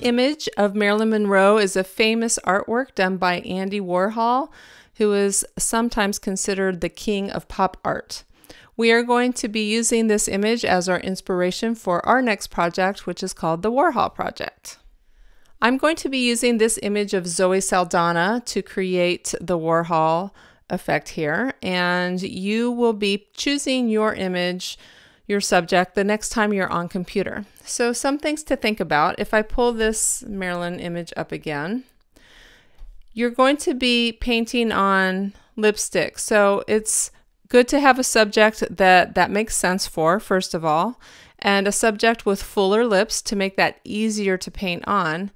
image of Marilyn Monroe is a famous artwork done by Andy Warhol, who is sometimes considered the king of pop art. We are going to be using this image as our inspiration for our next project, which is called the Warhol Project. I'm going to be using this image of Zoe Saldana to create the Warhol effect here, and you will be choosing your image, your subject, the next time you're on computer. So some things to think about. If I pull this Marilyn image up again, you're going to be painting on lipstick. So it's good to have a subject that makes sense for, first of all, and a subject with fuller lips to make that easier to paint on,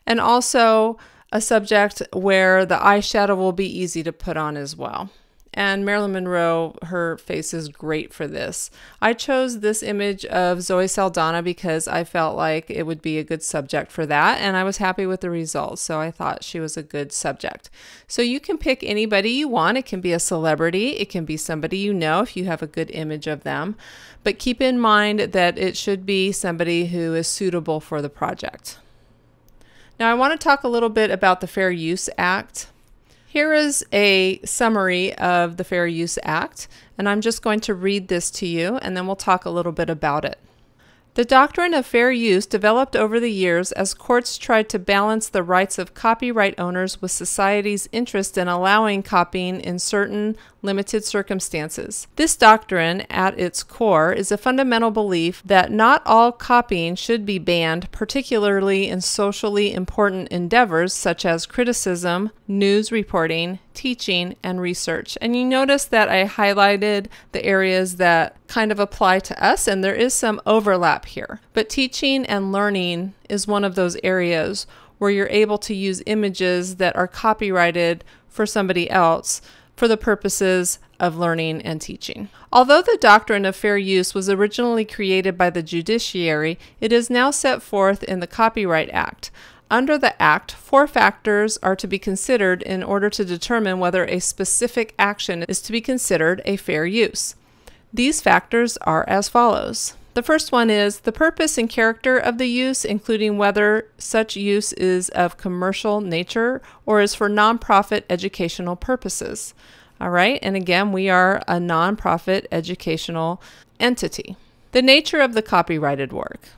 and also a subject where the eyeshadow will be easy to put on as well. And Marilyn Monroe, her face is great for this. I chose this image of Zoe Saldana because I felt like it would be a good subject for that, and I was happy with the results, so I thought she was a good subject. So you can pick anybody you want. It can be a celebrity, it can be somebody you know if you have a good image of them, but keep in mind that it should be somebody who is suitable for the project. Now I want to talk a little bit about the Fair Use Act. Here is a summary of the Fair Use Act, and I'm just going to read this to you, and then we'll talk a little bit about it. The doctrine of fair use developed over the years as courts tried to balance the rights of copyright owners with society's interest in allowing copying in certain limited circumstances. This doctrine, at its core, is a fundamental belief that not all copying should be banned, particularly in socially important endeavors such as criticism, news reporting, teaching, and research. And you notice that I highlighted the areas that kind of apply to us, and there is some overlap here. But teaching and learning is one of those areas where you're able to use images that are copyrighted for somebody else for the purposes of learning and teaching. Although the doctrine of fair use was originally created by the judiciary, it is now set forth in the Copyright Act. Under the Act, 4 factors are to be considered in order to determine whether a specific action is to be considered a fair use. These factors are as follows. The first one is the purpose and character of the use, including whether such use is of commercial nature or is for nonprofit educational purposes. All right, and again, we are a nonprofit educational entity. The nature of the copyrighted work.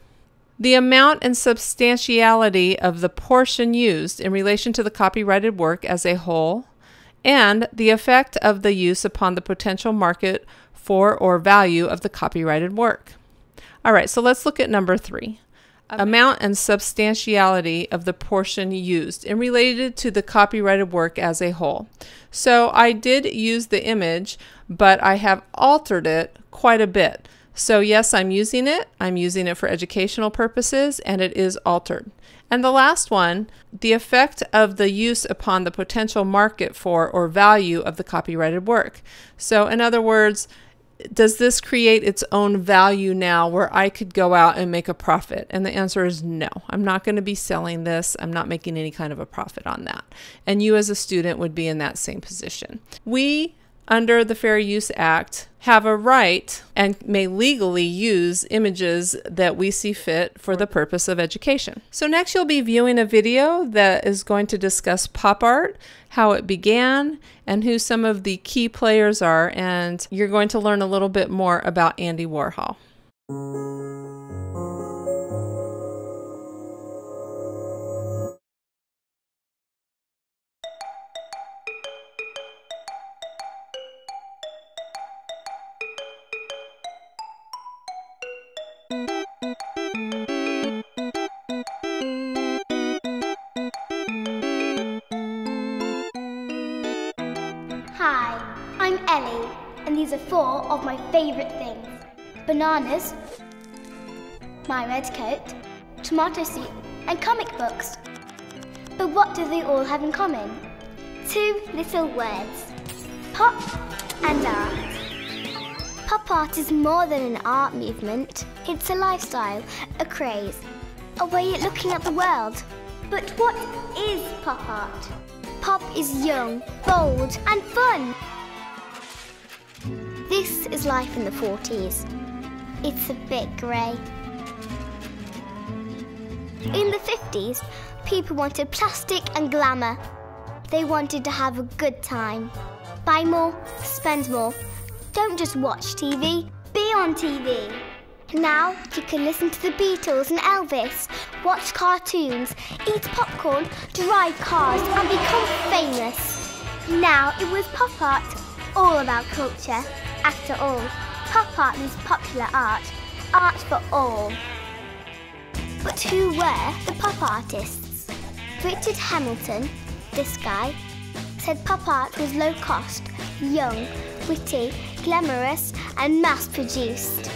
The amount and substantiality of the portion used in relation to the copyrighted work as a whole, and the effect of the use upon the potential market for or value of the copyrighted work. All right, so let's look at number 3. Amount and substantiality of the portion used in related to the copyrighted work as a whole. So I did use the image, but I have altered it quite a bit. So yes, I'm using it for educational purposes, and it is altered. And the last one, the effect of the use upon the potential market for or value of the copyrighted work. So in other words, does this create its own value now where I could go out and make a profit? And the answer is no. I'm not going to be selling this. I'm not making any kind of a profit on that. And you as a student would be in that same position. We, under the Fair Use Act, have a right and may legally use images that we see fit for the purpose of education. So next you'll be viewing a video that is going to discuss pop art, how it began, and who some of the key players are, and you're going to learn a little bit more about Andy Warhol. Hi, I'm Ellie, and these are 4 of my favourite things. Bananas, my red coat, tomato soup, and comic books. But what do they all have in common? 2 little words, pop and art. Pop art is more than an art movement. It's a lifestyle, a craze, a way of looking at the world. But what is pop art? Pop is young, bold, and fun. This is life in the 40s. It's a bit grey. In the 50s, people wanted plastic and glamour. They wanted to have a good time. Buy more, spend more. Don't just watch TV, be on TV. Now you can listen to the Beatles and Elvis, watch cartoons, eat popcorn, drive cars and become famous. Now it was pop art, all about culture. After all, pop art means popular art, art for all. But who were the pop artists? Richard Hamilton, this guy, said pop art was low cost, young, witty, glamorous and mass-produced.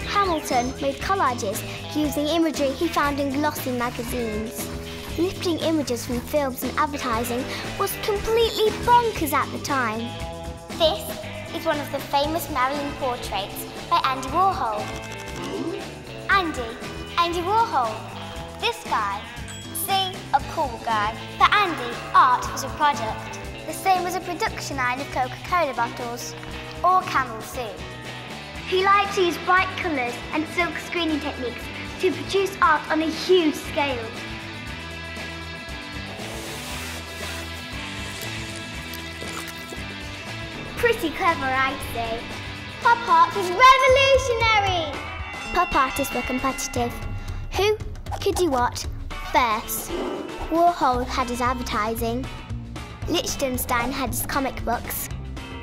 Hamilton made collages using imagery he found in glossy magazines. Lifting images from films and advertising was completely bonkers at the time. This is one of the famous Marilyn portraits by Andy Warhol. Andy Warhol, this guy. See, a cool guy. For Andy, art was a product, the same as a production line of Coca-Cola bottles or Camel soup. He liked to use bright colours and silk screening techniques to produce art on a huge scale. Pretty clever, I'd say. Pop art was revolutionary! Pop artists were competitive. Who could do what first? Warhol had his advertising. Liechtenstein had his comic books.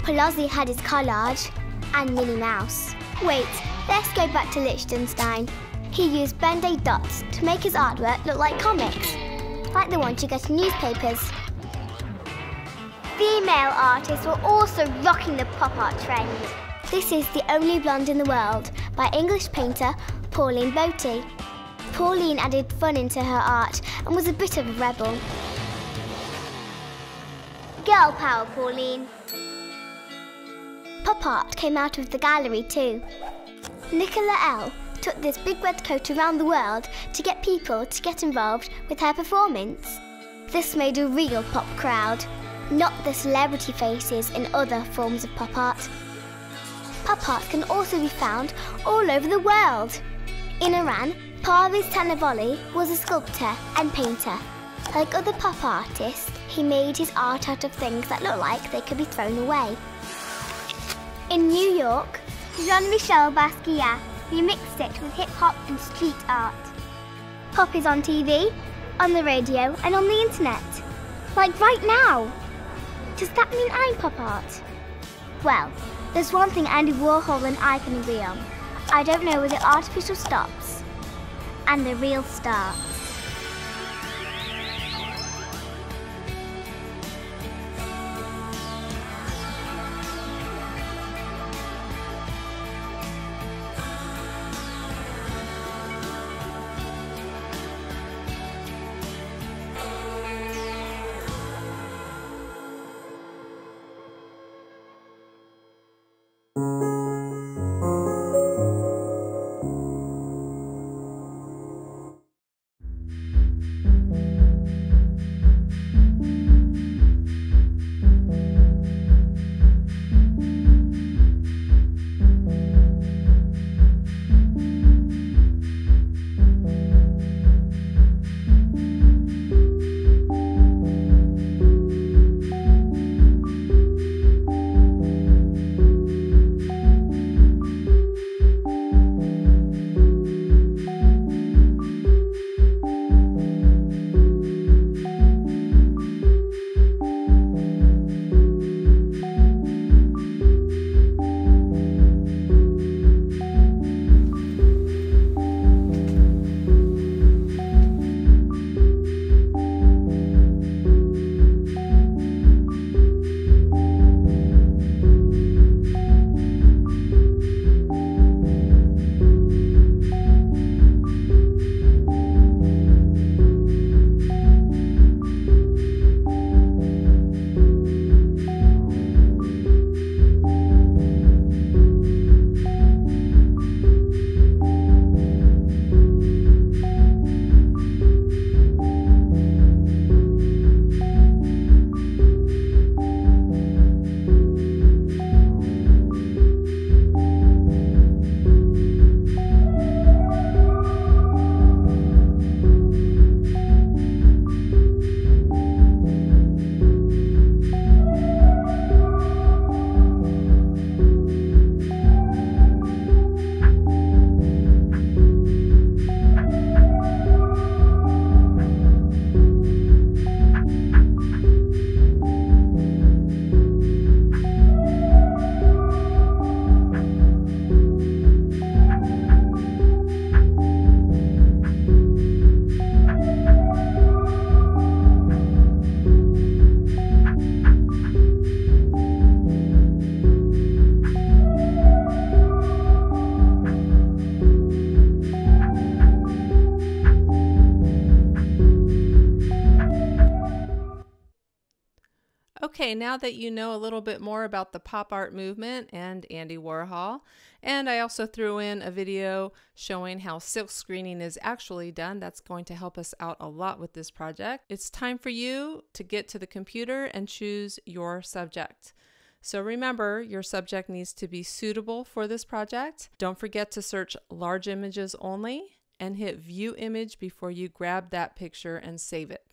Pelosi had his collage. And Minnie Mouse. Wait, let's go back to Liechtenstein. He used Band-Aid dots to make his artwork look like comics, like the ones you get in newspapers. Female artists were also rocking the pop art trend. This is The Only Blonde in the World by English painter Pauline Botti. Pauline added fun into her art and was a bit of a rebel. Girl power, Pauline. Pop art came out of the gallery too. Nicola L. took this big red coat around the world to get people to get involved with her performance. This made a real pop crowd, not the celebrity faces in other forms of pop art. Pop art can also be found all over the world. In Iran, Parviz Tanavoli was a sculptor and painter. Like other pop artists, he made his art out of things that looked like they could be thrown away. In New York, Jean-Michel Basquiat remixed it with hip-hop and street art. Pop is on TV, on the radio and on the internet. Like right now. Does that mean I'm pop art? Well, there's one thing Andy Warhol and I can agree on. I don't know where the artificial stops and the real starts. Okay, now that you know a little bit more about the pop art movement and Andy Warhol, and I also threw in a video showing how silk screening is actually done. That's going to help us out a lot with this project. It's time for you to get to the computer and choose your subject. So remember, your subject needs to be suitable for this project. Don't forget to search large images only and hit view image before you grab that picture and save it.